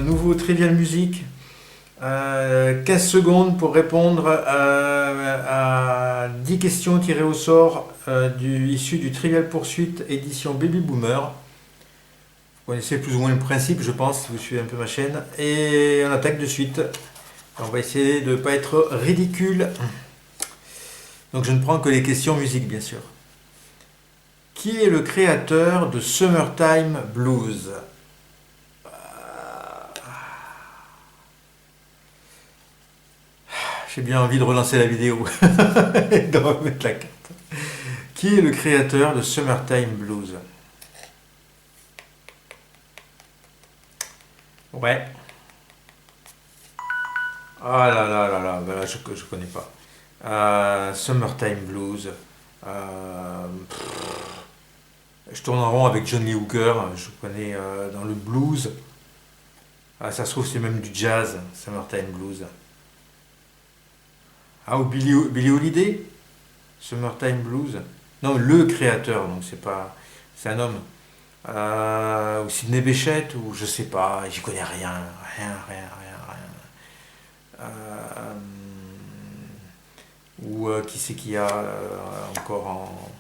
nouveau Trivial Music. 15 secondes pour répondre à 10 questions tirées au sort issues du Trivial Poursuite édition Baby Boomer. Vous connaissez plus ou moins le principe, je pense, si vous suivez un peu ma chaîne. Et on attaque de suite. On va essayer de ne pas être ridicule. Donc je ne prends que les questions musique, bien sûr. Qui est le créateur de Summertime Blues? J'ai bien envie de relancer la vidéo et de remettre la carte. Qui est le créateur de Summertime Blues? Ouais. Ah là là là là, ben là je connais pas. Summertime Blues. Je tourne en rond avec John Lee Hooker. Je connais dans le blues. Ah, ça se trouve c'est même du jazz, Summertime Blues. Ah, ou Billie Holiday, Summertime Blues. Non, le créateur, donc c'est pas, c'est un homme. Ou Sidney Bechet, ou je sais pas, j'y connais rien, rien. Ou qui c'est qu'il y a encore en.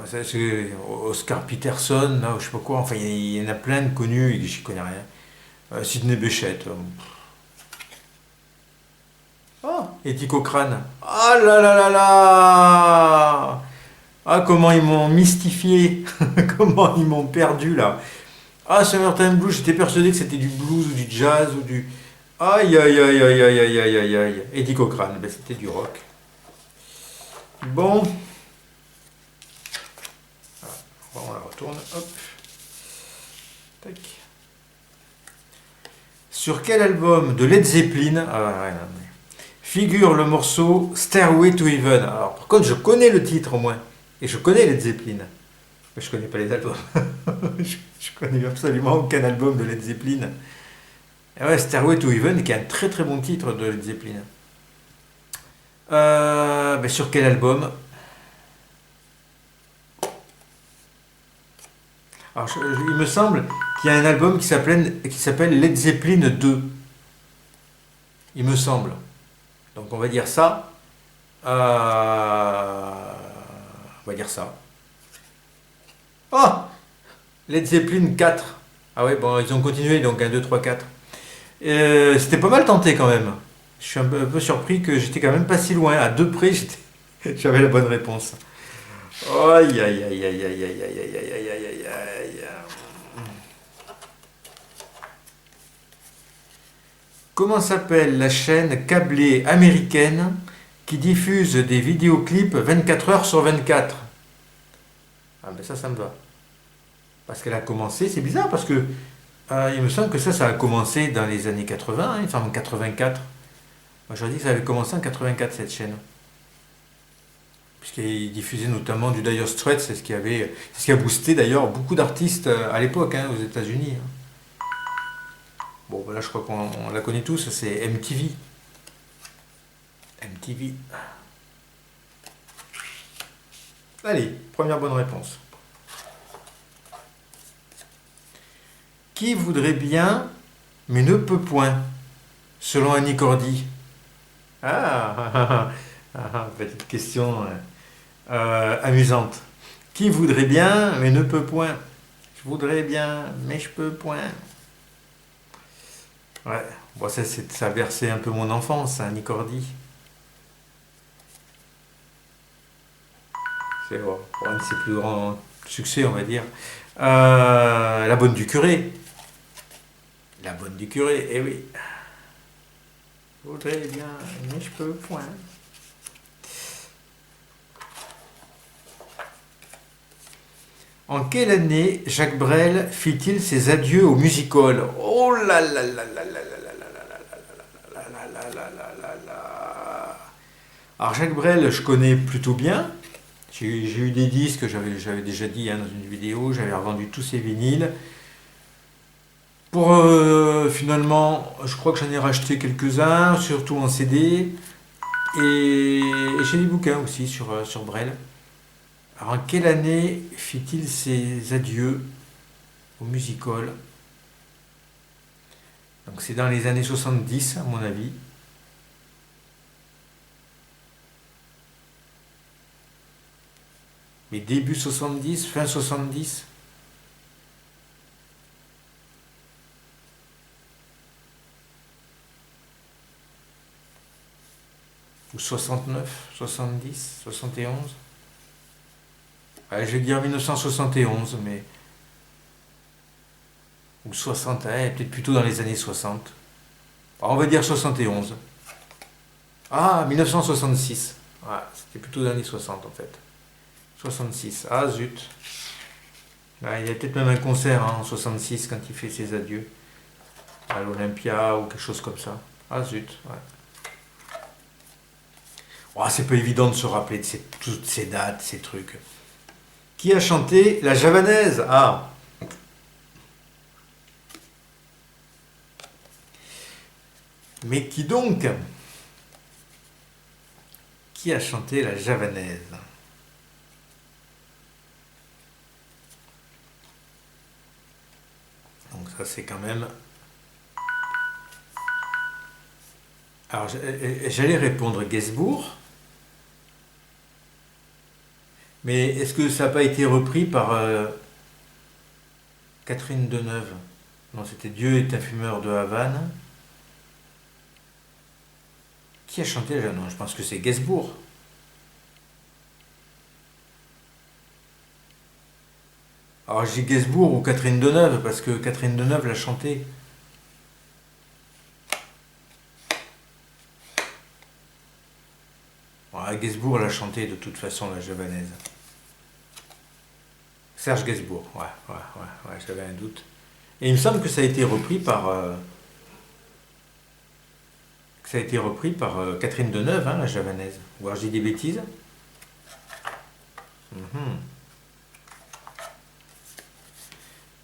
C'est Oscar Peterson, là, ou je sais pas quoi, enfin il y en a plein de connus et j'y connais rien. Sidney Bechet. Oh, Eddie Cochrane. Ah là là là là. Ah, comment ils m'ont mystifié. Comment ils m'ont perdu là. Ah, Summertime Blues, j'étais persuadé que c'était du blues ou du jazz ou du. Aïe aïe aïe aïe aïe aïe aïe aïe aïe. Eddie Cochrane, ben, c'était du rock. Bon. Ah, on la retourne. Hop. Tac. Sur quel album de Led Zeppelin figure le morceau Stairway to Heaven? Alors, par contre, je connais le titre au moins. Et je connais Led Zeppelin. Mais je connais pas les albums. je connais absolument aucun album de Led Zeppelin. Et ouais, Stairway to Heaven, qui est un très très bon titre de Led Zeppelin. Ben sur quel album? Alors, il me semble qu'il y a un album qui s'appelle Led Zeppelin 2. Il me semble. Donc on va dire ça. On va dire ça. Oh, Led Zeppelin 4. Ah ouais, bon, ils ont continué, donc 1, 2, 3, 4. C'était pas mal tenté quand même. Je suis un peu surpris que j'étais quand même pas si loin. À deux près, j'avais la bonne réponse. Aïe, aïe, aïe, aïe, aïe, aïe, aïe, aïe, aïe, aïe, aïe, aïe. Comment s'appelle la chaîne câblée américaine qui diffuse des vidéoclips 24 heures sur 24? Ah ben ça me va. Parce qu'elle a commencé, c'est bizarre parce que il me semble que ça a commencé dans les années 80, hein, il me semble en 84. Moi j'aurais dit que ça avait commencé en 84 cette chaîne. Puisqu'il diffusait notamment du Dire Straits, c'est ce qui a boosté d'ailleurs beaucoup d'artistes à l'époque hein, aux États-Unis. Hein. Bon, ben là je crois qu'on la connaît tous, c'est MTV. MTV. Allez, première bonne réponse. Qui voudrait bien, mais ne peut point, selon Annie Cordy? Petite question amusante. Qui voudrait bien, mais ne peut point? Je voudrais bien, mais je peux point. Ouais, bon, ça a bercé un peu mon enfance, Annie Cordy. C'est un de ses plus grands succès, on va dire. La bonne du curé. La bonne du curé, eh oui. Je voudrais bien, mais je peux point. En quelle année Jacques Brel fit-il ses adieux au music-hall? Oh là là là là là là là là là là là là. Alors Jacques Brel, je connais plutôt bien. J'ai eu des disques, j'avais déjà dit hein, dans une vidéo, j'avais revendu tous ces vinyles. Pour finalement, je crois que j'en ai racheté quelques-uns, surtout en CD. Et j'ai des bouquins aussi sur Brel. Alors en quelle année fit-il ses adieux au music-hall? Donc c'est dans les années 70 à mon avis. Mais début 70, fin 70. Ou 69, 70, 71. Ouais, je vais dire 1971, mais... Ou 60, peut-être plutôt dans les années 60. On va dire 71. Ah, 1966. Ouais, c'était plutôt dans les années 60 en fait. 66. Ah zut. Ouais, il y a peut-être même un concert en 66 quand il fait ses adieux. À l'Olympia ou quelque chose comme ça. Ah zut, ouais. Oh, c'est pas évident de se rappeler de toutes ces dates, ces trucs. Qui a chanté La Javanaise? Ah. Mais qui donc? Qui a chanté La Javanaise? Donc ça c'est quand même... Alors j'allais répondre Gainsbourg, mais est-ce que ça n'a pas été repris par Catherine Deneuve? Non, c'était Dieu est un fumeur de Havane. Qui a chanté la Javanaise? Non, je pense que c'est Gainsbourg. Alors j'ai Gainsbourg ou Catherine Deneuve, parce que Catherine Deneuve l'a chanté. Ouais, Gainsbourg l'a chanté de toute façon, La Javanaise. Serge Gainsbourg, ouais, j'avais un doute. Et il me semble que ça a été repris par... Catherine Deneuve, hein, La Javanaise. Ou alors je dis des bêtises.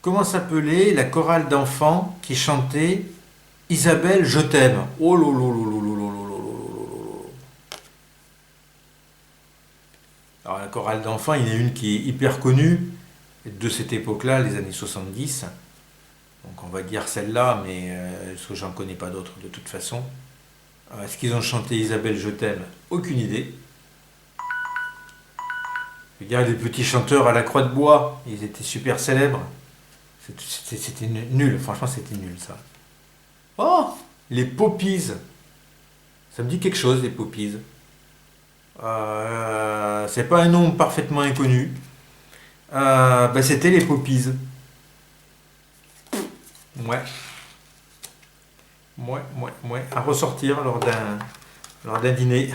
Comment s'appelait la chorale d'enfants qui chantait Isabelle, je t'aime? Oh lolo. Alors la chorale d'enfants, il y en a une qui est hyper connue de cette époque-là, les années 70. Donc on va dire celle-là, mais parce que j'en connais pas d'autres de toute façon. Est-ce qu'ils ont chanté Isabelle, je t'aime? Aucune idée. Regarde les petits chanteurs à la Croix de Bois, ils étaient super célèbres. C'était nul, franchement c'était nul ça. Oh, les Poppies. Ça me dit quelque chose, les Poppies. C'est pas un nom parfaitement inconnu. C'était les Poppies. Ouais. À ressortir lors d'un dîner.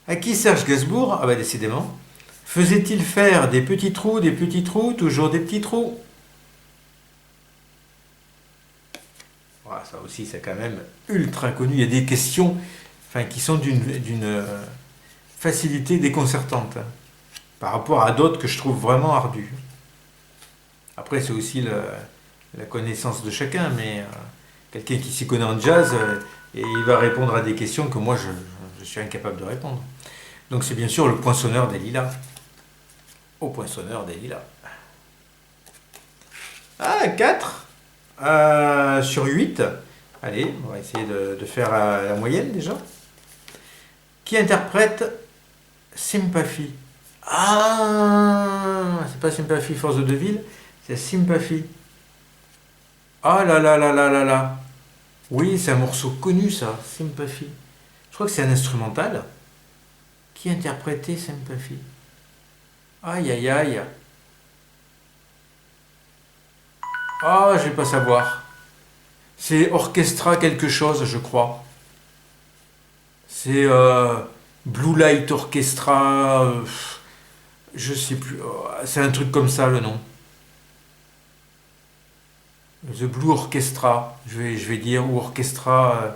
À qui Serge Gainsbourg, ah bah décidément, faisait-il faire des petits trous, toujours des petits trous? Voilà, ça aussi, c'est quand même ultra connu. Il y a des questions qui sont d'une facilité déconcertante, hein, par rapport à d'autres que je trouve vraiment ardues. Après, c'est aussi la connaissance de chacun, mais quelqu'un qui s'y connaît en jazz, et il va répondre à des questions que moi, je suis incapable de répondre. Donc c'est bien sûr le poinçonneur des lilas. Au poinçonneur des lilas. Ah, 4 sur 8. Allez, on va essayer de faire la moyenne déjà. Qui interprète Sympathy? Ah, c'est pas Sympathy Force de Deville, c'est Sympathy. Ah là là là là là là. Oui, c'est un morceau connu ça, Sympathy. Je crois que c'est un instrumental. Qui interprétait Sympathy? Aïe aïe aïe. Ah, je vais pas savoir. C'est Orchestra quelque chose, je crois. C'est Blue Light Orchestra. Je sais plus. C'est un truc comme ça le nom. The Blue Orchestra, je vais dire, ou Orchestra.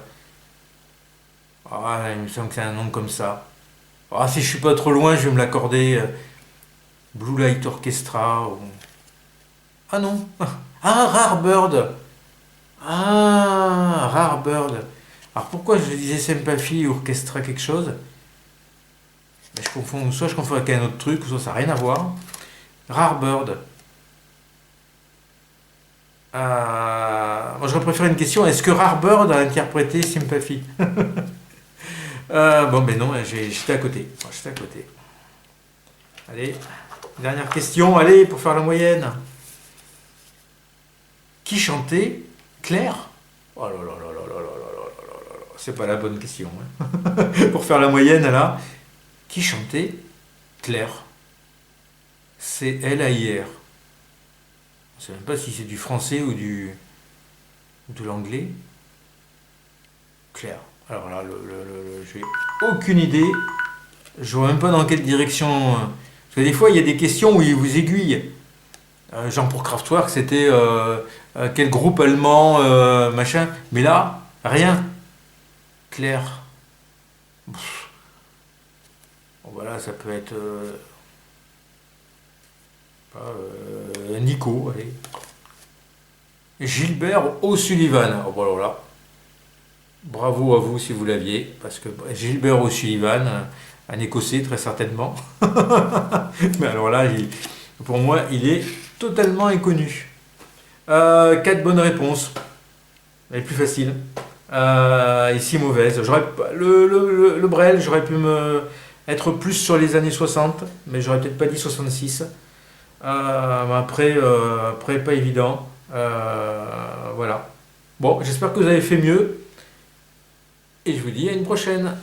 Il me semble que c'est un nom comme ça. Ah, si je suis pas trop loin, je vais me l'accorder. Blue Light Orchestra. Ah non. Ah, Rare Bird. Ah, Rare Bird. Alors pourquoi je disais Sympathy ou Orchestra quelque chose? Je confonds, soit je confonds avec un autre truc, soit ça n'a rien à voir. Rare Bird. Moi, j'aurais préféré une question. Est-ce que Rarbird a interprété Sympathy? Bon, mais non, j'étais à côté. J'étais à côté. Allez, dernière question. Allez, pour faire la moyenne. Qui chantait Claire? Oh là là là là là là là là là là là. C'est pas la bonne question, hein. Pour faire la moyenne, là. Qui chantait Claire? C'est L-A-I-R. Je ne sais même pas si c'est du français ou de l'anglais. Claire. Alors là, j'ai aucune idée. Je vois même pas dans quelle direction. Parce que des fois, il y a des questions où ils vous aiguillent. Genre pour Kraftwerk, c'était quel groupe allemand, machin. Mais là, rien. Claire. Pff, bon, voilà, ça peut être Nico, allez. Gilbert O'Sullivan. Oh, bon, voilà. Bravo à vous si vous l'aviez, parce que Gilbert O'Sullivan, un Écossais très certainement. Mais alors là, pour moi, il est totalement inconnu. 4 bonnes réponses. Elle est plus facile. Et 6 mauvaises. Le Brel, j'aurais pu être plus sur les années 60, mais j'aurais peut-être pas dit 66. Après, pas évident. Voilà. Bon, j'espère que vous avez fait mieux. Et je vous dis à une prochaine.